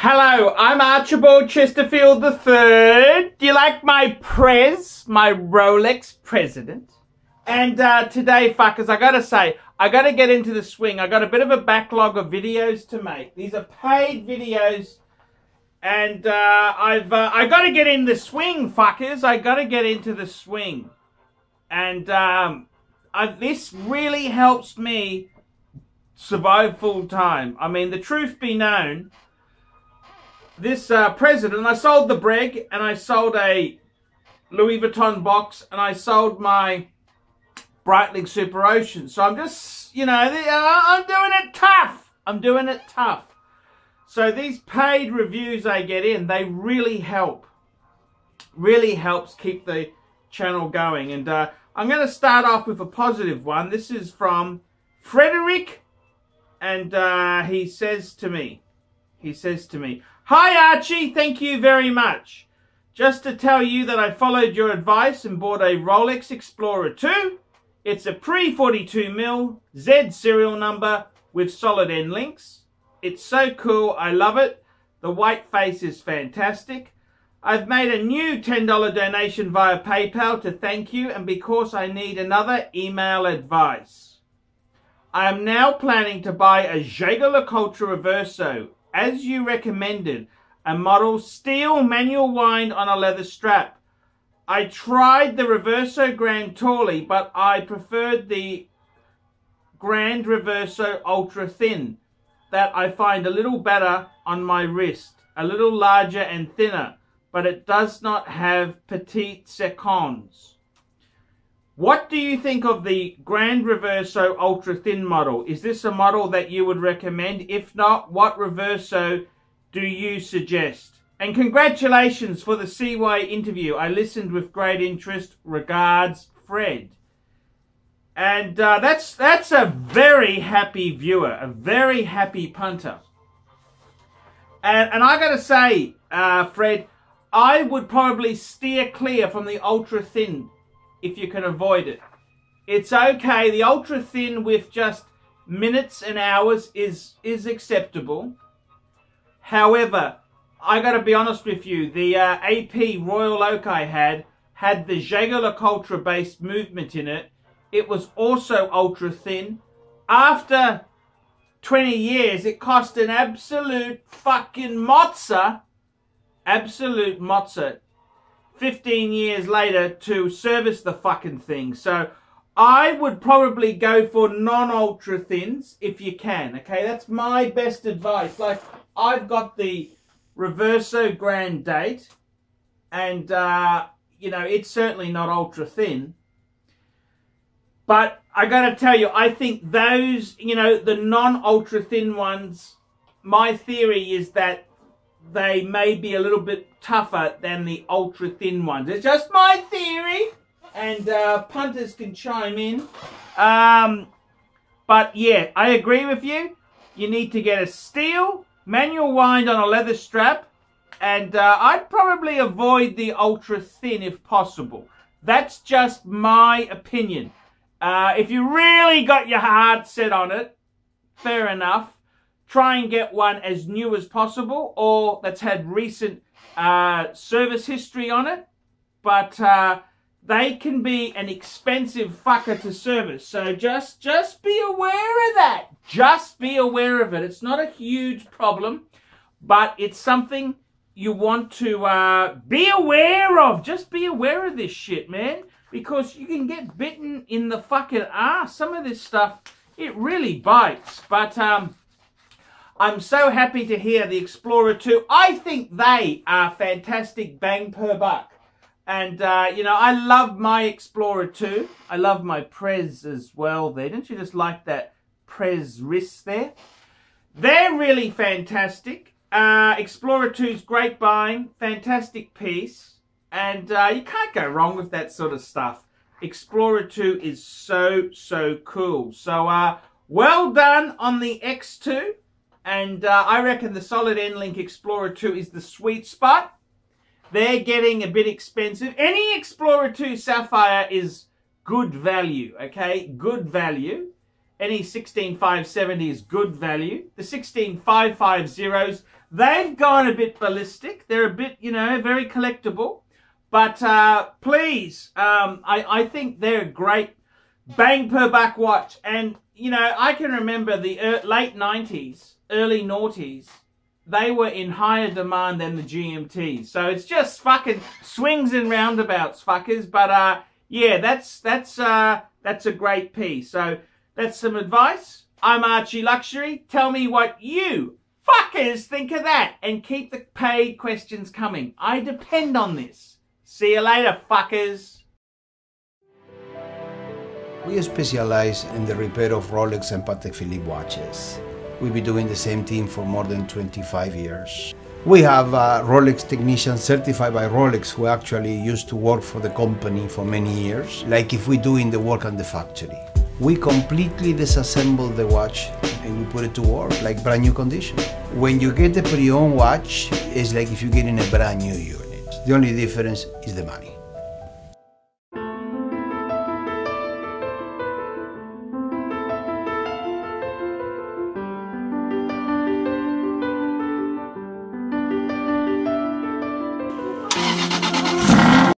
Hello, I'm Archibald Chesterfield III. Do you like my Prez, my Rolex president? And today, fuckers, I gotta say, I gotta get into the swing. I got a bit of a backlog of videos to make. These are paid videos, and I gotta get in the swing, fuckers. I gotta get into the swing, and this really helps me survive full time. I mean, the truth be known, this president, I sold the Breg, and I sold a Louis Vuitton box, and I sold my Breitling Super Ocean. So I'm just, you know, I'm doing it tough. I'm doing it tough. So these paid reviews I get in, they really help. Really helps keep the channel going. And I'm going to start off with a positive one. This is from Frederic, and he says to me, "Hi Archie, thank you very much. Just to tell you that I followed your advice and bought a Rolex Explorer 2. It's a pre-42mm Z serial number with solid end links. It's so cool, I love it. The white face is fantastic. I've made a new $10 donation via PayPal to thank you, and because I need another email advice. I am now planning to buy a Jaeger-LeCoultre Reverso, as you recommended, a model steel manual wind on a leather strap. I tried the Reverso Grand Tourly, but I preferred the Grand Reverso Ultra Thin, that I find a little better on my wrist, a little larger and thinner, but it does not have petite seconds. What do you think of the Grand Reverso Ultra Thin model? Is this a model that you would recommend? If not, what Reverso do you suggest? And congratulations for the CY interview. I listened with great interest. Regards, Fred." And that's a very happy viewer, a very happy punter. And I got to say, Fred, I would probably steer clear from the ultra thin if you can avoid it. It's okay. The ultra thin with just minutes and hours is acceptable. However, I got to be honest with you, the AP Royal Oak I had the Jaeger-LeCoultre based movement in it. It was also ultra thin. After 20 years, it cost an absolute fucking mozza. Absolute mozza. 15 years later to service the fucking thing. So I would probably go for non-ultra thins if you can. Okay, that's my best advice. Like, I've got the Reverso Grand Date, and you know, it's certainly not ultra thin, but I gotta tell you, I think those, you know, the non-ultra thin ones, my theory is that they may be a little bit tougher than the ultra thin ones. It's just my theory, and punters can chime in. But yeah, I agree with you. You need to get a steel manual wind on a leather strap, and I'd probably avoid the ultra thin if possible. That's just my opinion. If you really got your heart set on it, fair enough. Try and get one as new as possible, or that's had recent service history on it. But they can be an expensive fucker to service. So just be aware of that. Just be aware of it. It's not a huge problem, but it's something you want to be aware of. Just be aware of this shit, man. Because you can get bitten in the fucking ass. Some of this stuff, it really bites. But I'm so happy to hear the Explorer 2. I think they are fantastic bang per buck. And, you know, I love my Explorer 2. I love my Prez as well there. Don't you just like that Prez wrist there? They're really fantastic. Explorer 2's great buying. Fantastic piece. And you can't go wrong with that sort of stuff. Explorer 2 is so cool. So, well done on the X2. And I reckon the solid end link Explorer 2 is the sweet spot. They're getting a bit expensive. Any Explorer 2 Sapphire is good value, okay? Good value. Any 16570 is good value. The 16550s, They've gone a bit ballistic. They're a bit, you know, very collectible. But please, I think they're a great bang per buck watch. And, you know, I can remember the late 90s, early noughties. They were in higher demand than the GMTs. So it's just fucking swings and roundabouts, fuckers. But yeah, that's a great piece. So that's some advice. I'm ArchieLuxury. Tell me what you fuckers think of that. And keep the paid questions coming. I depend on this. See you later, fuckers. We specialize in the repair of Rolex and Patek Philippe watches. We've been doing the same thing for more than 25 years. We have Rolex technicians certified by Rolex who actually used to work for the company for many years, like if we're doing the work on the factory. We completely disassemble the watch and we put it to work like brand new condition. When you get a pre-owned watch, it's like if you're getting a brand new unit. The only difference is the money.